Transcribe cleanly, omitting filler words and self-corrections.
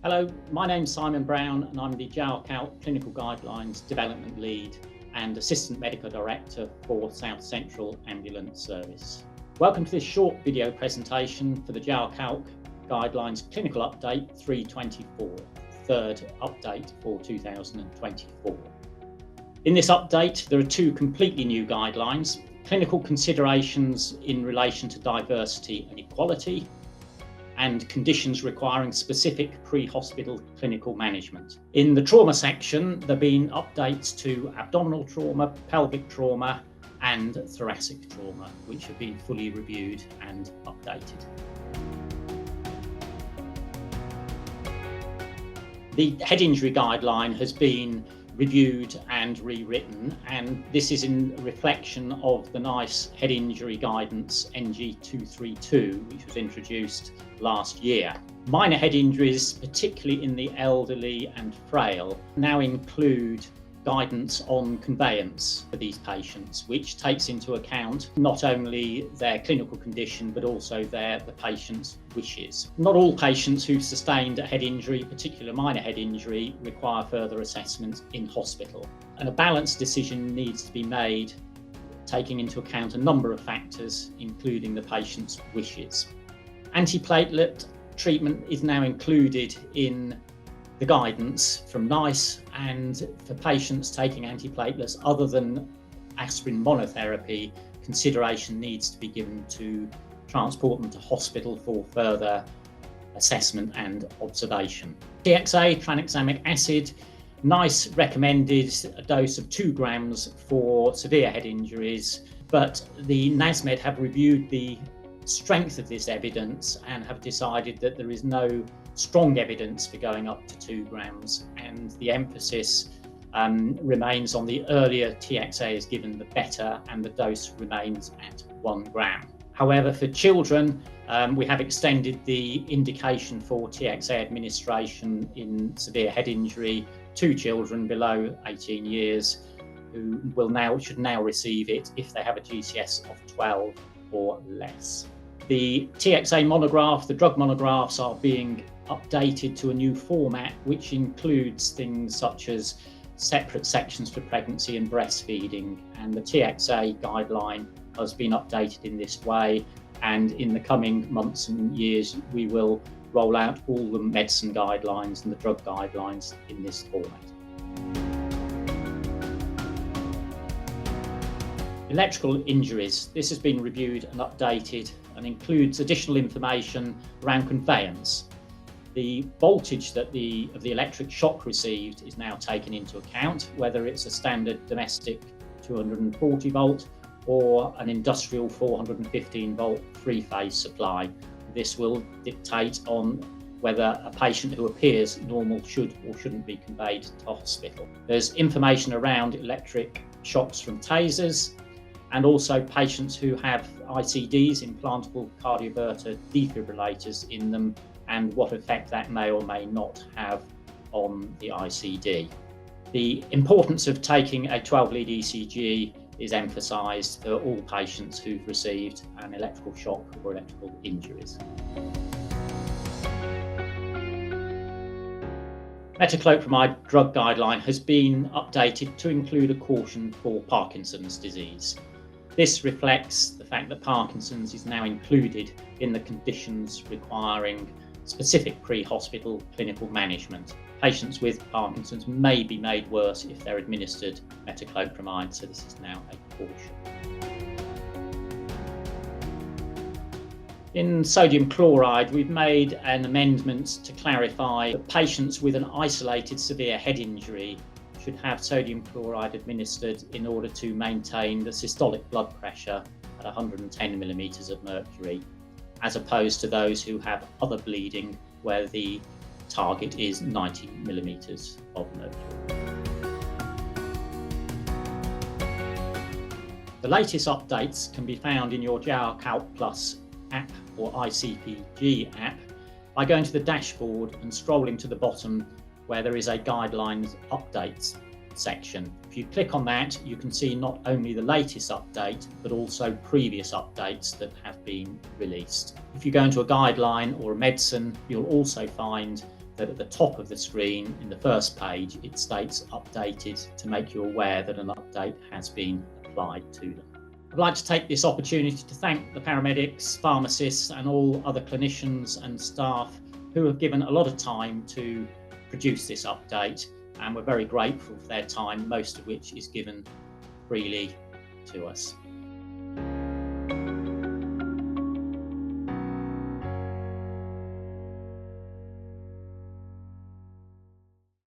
Hello, my name's Simon Brown and I'm the JAWCALC Clinical Guidelines Development Lead and Assistant Medical Director for South Central Ambulance Service. Welcome to this short video presentation for the JAWCALC Guidelines Clinical Update 324, third update for 2024. In this update, there are two completely new guidelines: clinical considerations in relation to diversity and equality, and conditions requiring specific pre-hospital clinical management. In the trauma section, there have been updates to abdominal trauma, pelvic trauma, and thoracic trauma, which have been fully reviewed and updated. The head injury guideline has been reviewed and rewritten, and this is in reflection of the NICE head injury guidance NG 232, which was introduced last year. Minor head injuries, particularly in the elderly and frail, now include guidance on conveyance for these patients, which takes into account not only their clinical condition but also the patient's wishes. Not all patients who've sustained a head injury, particularly minor head injury, require further assessment in hospital. And a balanced decision needs to be made, taking into account a number of factors, including the patient's wishes. Antiplatelet treatment is now included in the guidance from NICE, and for patients taking antiplatelets other than aspirin monotherapy, consideration needs to be given to transport them to hospital for further assessment and observation. TXA, tranexamic acid, NICE recommended a dose of 2 grams for severe head injuries, but the NASMED have reviewed the strength of this evidence and have decided that there is no strong evidence for going up to 2 grams, and the emphasis remains on the earlier TXA is given, the better, and the dose remains at 1 gram. However, for children, we have extended the indication for TXA administration in severe head injury to children below 18 years who should now receive it if they have a GCS of 12 or less. The TXA monograph, the drug monographs, are being updated to a new format, which includes things such as separate sections for pregnancy and breastfeeding, and the TXA guideline has been updated in this way, and in the coming months and years we will roll out all the medicine guidelines and the drug guidelines in this format. Electrical injuries. This has been reviewed and updated and includes additional information around conveyance. The voltage of the electric shock received is now taken into account, whether it's a standard domestic 240 volt or an industrial 415 volt three-phase supply. This will dictate on whether a patient who appears normal should or shouldn't be conveyed to hospital. There's information around electric shocks from tasers, and also patients who have ICDs, implantable cardioverter defibrillators, in them, and what effect that may or may not have on the ICD. The importance of taking a 12-lead ECG is emphasised for all patients who've received an electrical shock or electrical injuries. Metoclopramide drug guideline has been updated to include a caution for Parkinson's disease. This reflects the fact that Parkinson's is now included in the conditions requiring specific pre-hospital clinical management. Patients with Parkinson's may be made worse if they're administered metoclopramide, so this is now a caution. In sodium chloride, we've made an amendment to clarify that patients with an isolated severe head injury should have sodium chloride administered in order to maintain the systolic blood pressure at 110 millimeters of mercury, as opposed to those who have other bleeding where the target is 90 millimeters of mercury. The latest updates can be found in your JAWCALC Plus app or ICPG app by going to the dashboard and scrolling to the bottom where there is a guidelines updates section. If you click on that, you can see not only the latest update, but also previous updates that have been released. If you go into a guideline or a medicine, you'll also find that at the top of the screen in the first page it states updated to make you aware that an update has been applied to them. I'd like to take this opportunity to thank the paramedics, pharmacists and all other clinicians and staff who have given a lot of time to produce this update, and we're very grateful for their time, most of which is given freely to us.